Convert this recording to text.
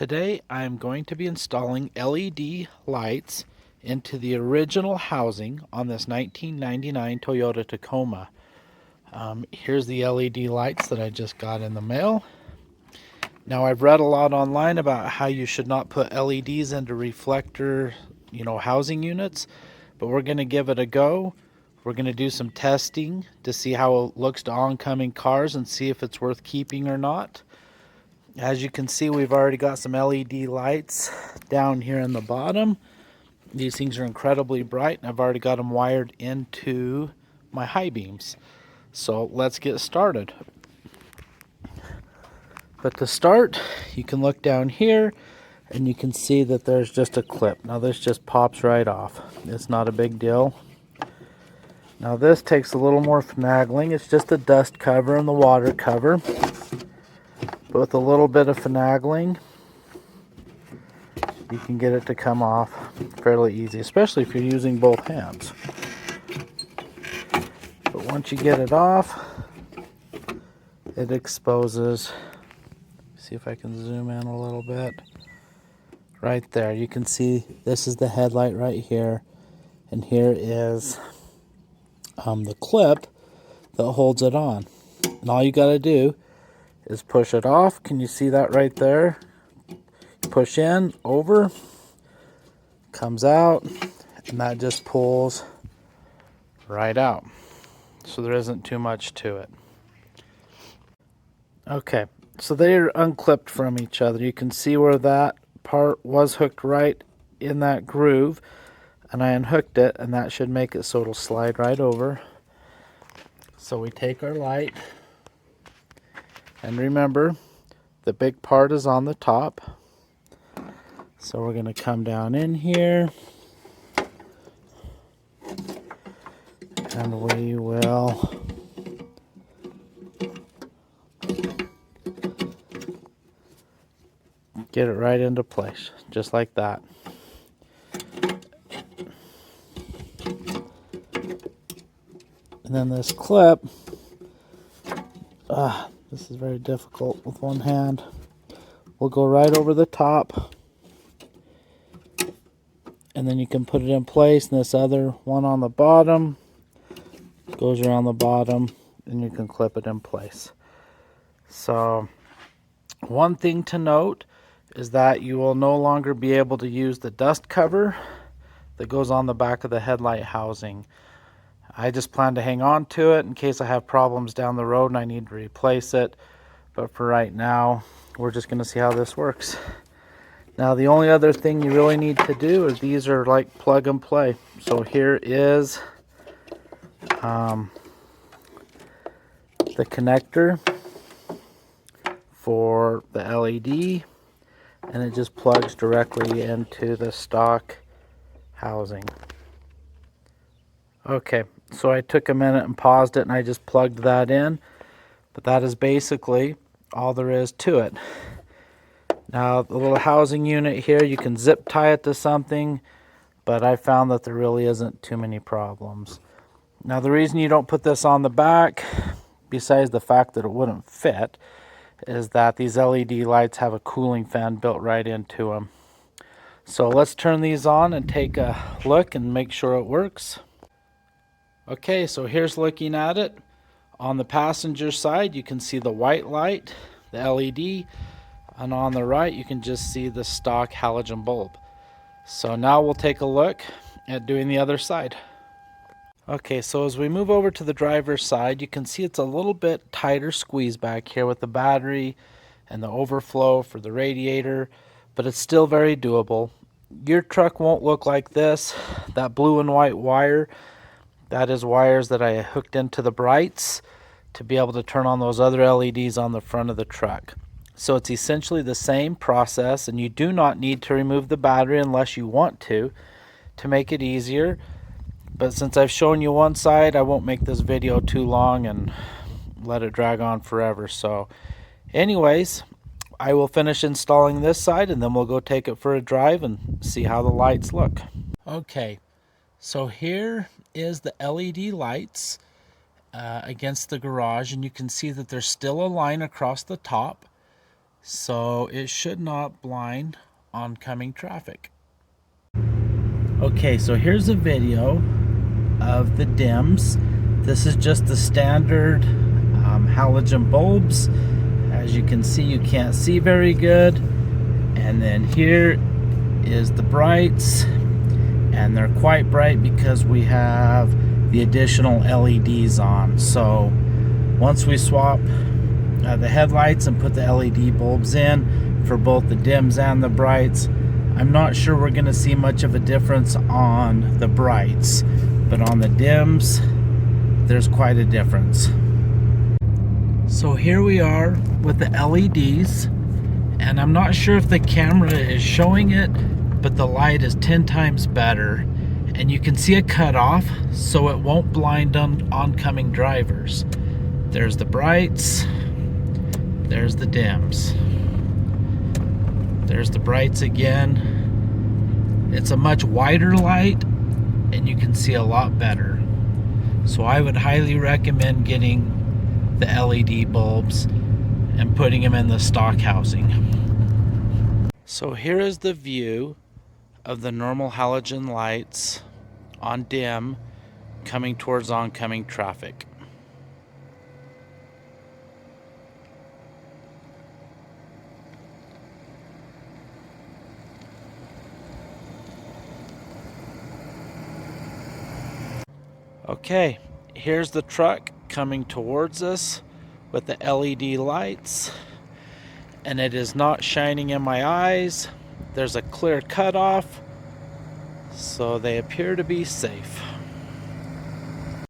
Today I'm going to be installing LED lights into the original housing on this 1999 Toyota Tacoma. Here's the LED lights that I just got in the mail. Now I've read a lot online about how you should not put LEDs into reflector, housing units, but we're going to give it a go. We're going to do some testing to see how it looks to oncoming cars and see if it's worth keeping or not. As you can see, we've already got some LED lights down here in the bottom. These things are incredibly bright, and I've already got them wired into my high beams. So let's get started. But to start, you can look down here and you can see that there's just a clip. Now this just pops right off. It's not a big deal. Now this takes a little more finagling. It's just a dust cover and the water cover. But with a little bit of finagling, you can get it to come off fairly easy, especially if you're using both hands. But once you get it off, it exposes. See if I can zoom in a little bit. Right there, you can see this is the headlight right here, and here is the clip that holds it on. And all you got to do is push it off. Can you see that right there? Push in, over, comes out, and that just pulls right out. So there isn't too much to it. Okay, so they're unclipped from each other. You can see where that part was hooked right in that groove, and I unhooked it, and that should make it so it'll slide right over. So we take our light, and remember, the big part is on the top. So we're going to come down in here, and we will get it right into place, just like that. And then this clip, this is very difficult with one hand. We'll go right over the top, and then you can put it in place, and this other one on the bottom goes around the bottom, and you can clip it in place. So one thing to note is that you will no longer be able to use the dust cover that goes on the back of the headlight housing. I just plan to hang on to it in case I have problems down the road and I need to replace it. But for right now, we're just going to see how this works. Now the only other thing you really need to do is these are like plug and play. So here is the connector for the LED, and it just plugs directly into the stock housing. Okay, so I took a minute and paused it, and I just plugged that in, but that is basically all there is to it. Now the little housing unit here, you can zip tie it to something, but I found that there really isn't too many problems. Now the reason you don't put this on the back, besides the fact that it wouldn't fit, is that these LED lights have a cooling fan built right into them. So let's turn these on and take a look and make sure it works. Okay, so here's looking at it. On the passenger side, you can see the white light, the LED, and on the right, you can just see the stock halogen bulb. So now we'll take a look at doing the other side. Okay, so as we move over to the driver's side, you can see it's a little bit tighter squeeze back here with the battery and the overflow for the radiator, but it's still very doable. Your truck won't look like this. That blue and white wire, that is wires that I hooked into the brights to be able to turn on those other LEDs on the front of the truck. So it's essentially the same process, and you do not need to remove the battery unless you want to make it easier. But since I've shown you one side, I won't make this video too long and let it drag on forever. So anyways, I will finish installing this side, and then we'll go take it for a drive and see how the lights look. Okay, so here is the LED lights against the garage, and you can see that there's still a line across the top. so it should not blind oncoming traffic. Okay, so here's a video of the dims. This is just the standard halogen bulbs. As you can see, you can't see very good. And then here is the brights, and they're quite bright because we have the additional LEDs on. So once we swap the headlights and put the LED bulbs in for both the dims and the brights, I'm not sure we're going to see much of a difference on the brights, but on the dims there's quite a difference. So here we are with the LEDs, and I'm not sure if the camera is showing it, but the light is 10 times better, and you can see a cutoff so it won't blind oncoming drivers. There's the brights, there's the dims, there's the brights again. It's a much wider light and you can see a lot better. So I would highly recommend getting the LED bulbs and putting them in the stock housing. So here is the view of the normal halogen lights on dim coming towards oncoming traffic. Okay, here's the truck coming towards us with the LED lights, and it is not shining in my eyes. There's a clear cutoff, so they appear to be safe.